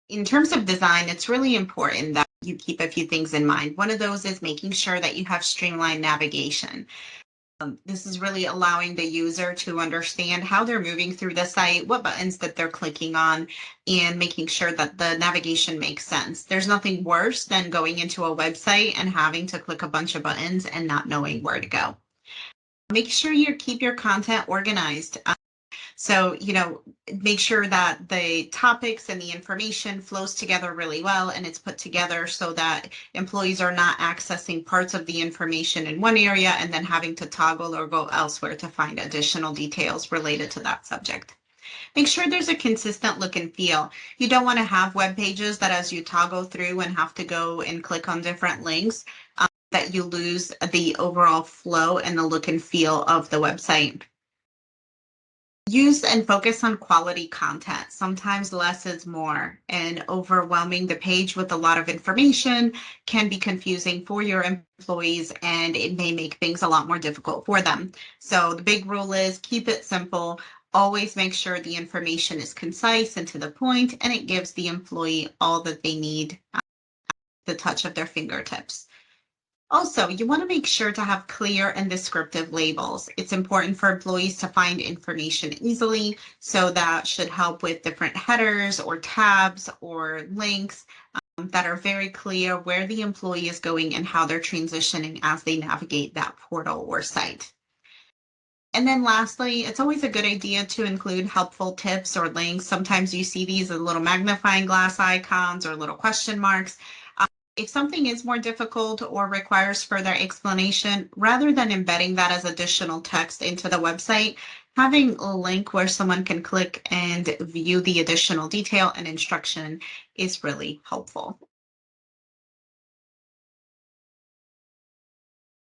In terms of design, it's really important that you keep a few things in mind. One of those is making sure that you have streamlined navigation. This is really allowing the user to understand how they're moving through the site, what buttons that they're clicking on, and making sure that the navigation makes sense. There's nothing worse than going into a website and having to click a bunch of buttons and not knowing where to go. Make sure you keep your content organized. So, make sure that the topics and the information flows together really well and it's put together so that employees are not accessing parts of the information in one area and then having to toggle or go elsewhere to find additional details related to that subject. Make sure there's a consistent look and feel. You don't want to have web pages that as you toggle through and have to go and click on different links, that you lose the overall flow and the look and feel of the website. Use and focus on quality content. Sometimes less is more, and overwhelming the page with a lot of information can be confusing for your employees, and it may make things a lot more difficult for them. So the big rule is keep it simple. Always make sure the information is concise and to the point, and it gives the employee all that they need at the touch of their fingertips. Also, you want to make sure to have clear and descriptive labels. It's important for employees to find information easily, so that should help with different headers or tabs or links that are very clear where the employee is going and how they're transitioning as they navigate that portal or site. And then lastly, it's always a good idea to include helpful tips or links. Sometimes you see these as little magnifying glass icons or little question marks. If something is more difficult or requires further explanation, rather than embedding that as additional text into the website, having a link where someone can click and view the additional detail and instruction is really helpful.